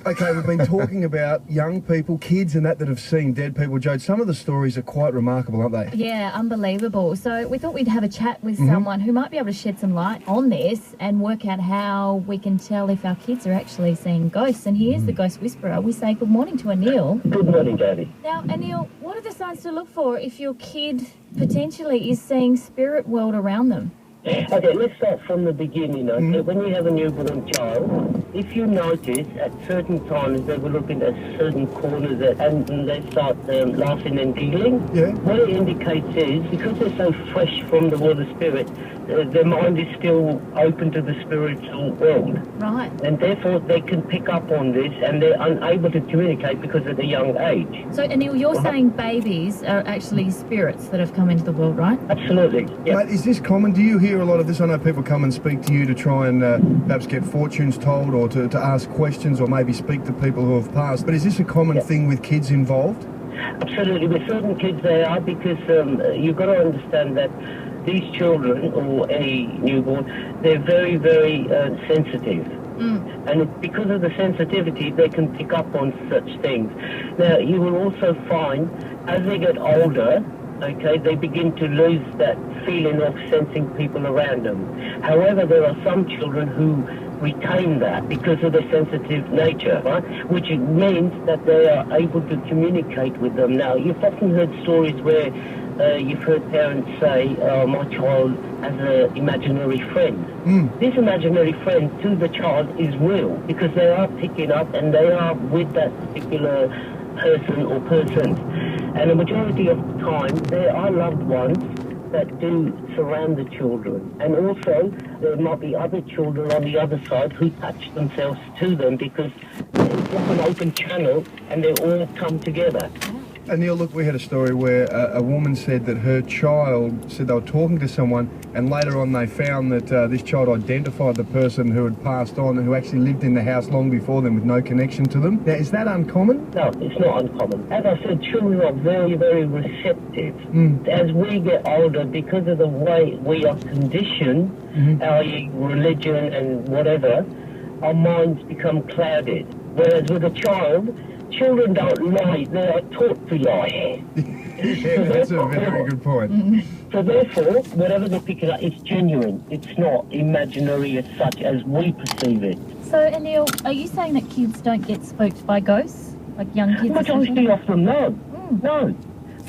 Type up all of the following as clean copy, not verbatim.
Okay, we've been talking about young people, kids and that have seen dead people. Jode, some of the stories are quite remarkable, aren't they? Yeah, unbelievable. So we thought we'd have a chat with someone who might be able to shed some light on this and work out how we can tell if our kids are actually seeing ghosts. And he is the ghost whisperer. We say good morning to Anil. Good morning, Daddy. Now, Anil, what are the signs to look for if your kid potentially is seeing spirit world around them? Okay, let's start from the beginning. Okay? When you have a newborn child, if you notice at certain times they will look into certain corners and they start laughing and giggling, what it indicates is because they're so fresh from the world of spirit, their mind is still open to the spiritual world. Right. And therefore they can pick up on this and they're unable to communicate because of the young age. So, Anil, you're saying babies are actually spirits that have come into the world, right? Absolutely. Yep. Mate, is this common? Do you hear a lot of this? I know people come and speak to you to try and perhaps get fortunes told or to ask questions or maybe speak to people who have passed. But is this a common thing with kids involved? Absolutely. With certain kids they are because you've got to understand that these children or any newborn, they're very, very sensitive. And because of the sensitivity, they can pick up on such things. Now, you will also find as they get older, okay, they begin to lose that feeling of sensing people around them. However, there are some children who retain that because of their sensitive nature, right? Which means that they are able to communicate with them. Now, you've often heard stories where you've heard parents say, my child has an imaginary friend. This imaginary friend to the child is real because they are picking up and they are with that particular person or persons. And the majority of the time, there are loved ones that do surround the children. And also, there might be other children on the other side who attach themselves to them because it's like an open channel and they all come together. Anil, look, we had a story where a woman said that her child said they were talking to someone and later on they found that this child identified the person who had passed on and who actually lived in the house long before them with no connection to them. Now, is that uncommon? No, it's not uncommon. As I said, children are very, very receptive. As we get older, because of the way we are conditioned, our religion and whatever, our minds become clouded. Whereas with a child, children don't lie, they are taught to lie. Yeah, that's a very good point. So therefore, whatever they're picking up is genuine. It's not imaginary as such as we perceive it. So, Anil, are you saying that kids don't get spooked by ghosts? Like young kids? Majority of them, no. No.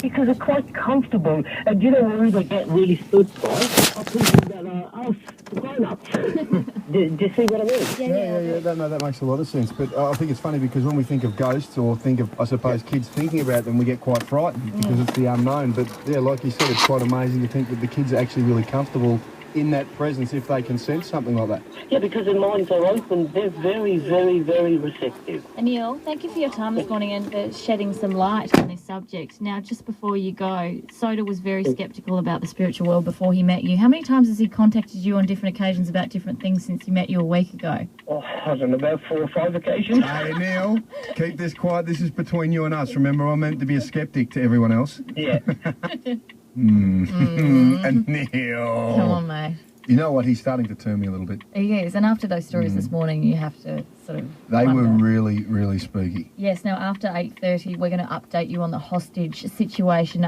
Because they're quite comfortable. And you know where they get really spooked by? Are people that are us, grown-ups. do you see what I mean? Yeah. That makes a lot of sense. But I think it's funny because when we think of ghosts or think of, I suppose, kids thinking about them, we get quite frightened because it's the unknown. But yeah, like you said, it's quite amazing to think that the kids are actually really comfortable in that presence if they can sense something like that. Yeah, because their minds are open. They're very, very, very receptive. Anil, thank you for your time this morning and for shedding some light on this subject. Now, just before you go, Soda was very sceptical about the spiritual world before he met you. How many times has he contacted you on different occasions about different things since he met you a week ago? Oh, I don't know, about 4 or 5 occasions. Hey, Neil, keep this quiet. This is between you and us. Remember, I'm meant to be a skeptic to everyone else. Yeah. And Neil. Come on, mate. You know what? He's starting to turn me a little bit. He is. And after those stories this morning, you have to sort of... They wonder. were really, really spooky. Yes, now after 8:30, we're going to update you on the hostage situation